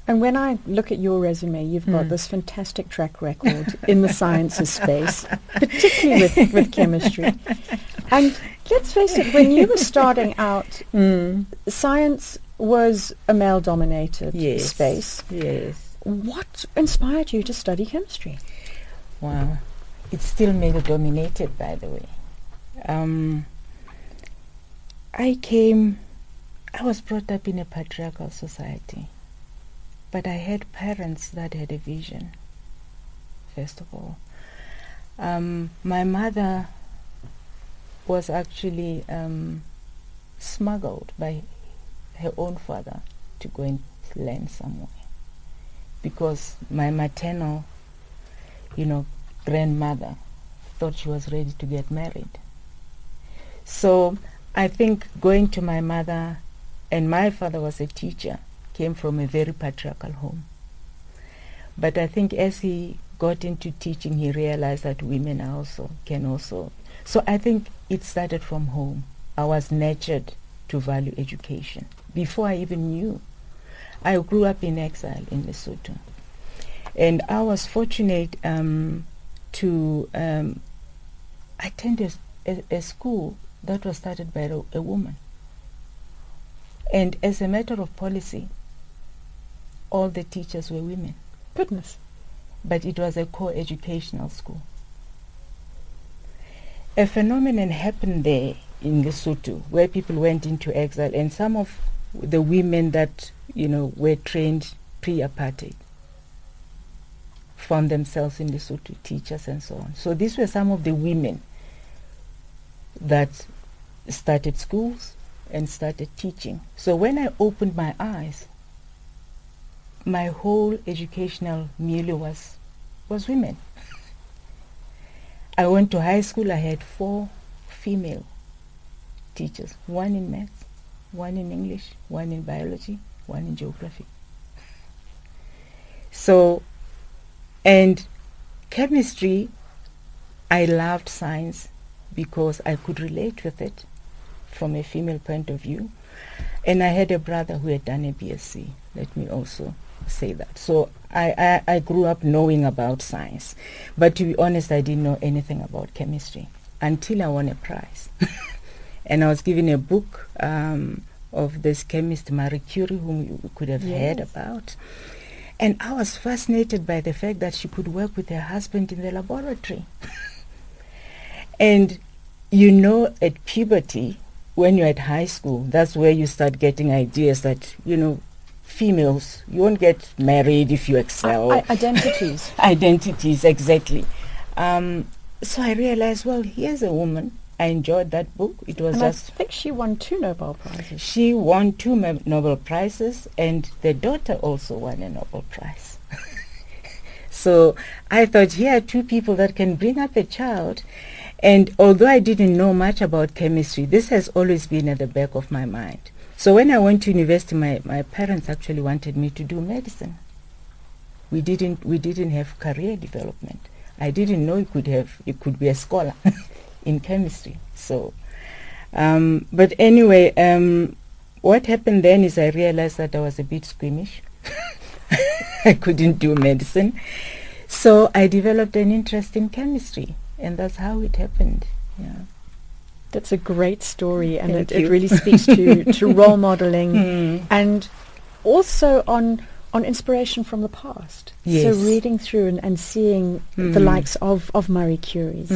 And when I look at your resume, you've got this fantastic track record in the sciences space, particularly with chemistry. And let's face it, when you were starting out, science was a male-dominated space. Yes. What inspired you to study chemistry? Wow. It's still male-dominated, by the way. I was brought up in a patriarchal society. But I had parents that had a vision, first of all. My mother was actually smuggled by her own father to go and learn somewhere, because my maternal, grandmother thought she was ready to get married. So I think going to my mother, and my father was a teacher, came from a very patriarchal home. But I think as he got into teaching, he realized that women can also. So I think it started from home. I was nurtured to value education before I even knew. I grew up in exile in Lesotho. And I was fortunate to attend a school that was started by a woman. And as a matter of policy, all the teachers were women. Goodness. But it was a co-educational school. A phenomenon happened there in Lesotho where people went into exile, and some of the women that, were trained pre-apartheid found themselves in Lesotho, teachers and so on. So these were some of the women that started schools and started teaching. So when I opened my eyes, my whole educational milieu was women. I went to high school, I had 4 female teachers, 1 in maths, 1 in English, 1 in biology, 1 in geography. So, and chemistry, I loved science because I could relate with it from a female point of view. And I had a brother who had done a BSc, let me also say that. So I grew up knowing about science. But to be honest, I didn't know anything about chemistry until I won a prize. And I was given a book of this chemist, Marie Curie, whom you could have heard about. And I was fascinated by the fact that she could work with her husband in the laboratory. And at puberty, when you're at high school, that's where you start getting ideas that, females, you won't get married if you excel. Identities. Identities, exactly. So I realized, well, here's a woman. I enjoyed that book. It was I think she won 2 Nobel Prizes. She won 2 Nobel Prizes, and the daughter also won a Nobel Prize. So I thought, here are 2 people that can bring up a child. And although I didn't know much about chemistry, this has always been at the back of my mind. So when I went to university, my parents actually wanted me to do medicine. We didn't have career development. I didn't know you could be a scholar in chemistry. So, but anyway, what happened then is I realized that I was a bit squeamish. I couldn't do medicine. So I developed an interest in chemistry, and that's how it happened. Yeah. That's a great story, and it really speaks to role modeling and also on inspiration from the past. Yes. So reading through and seeing the likes of Marie Curie's.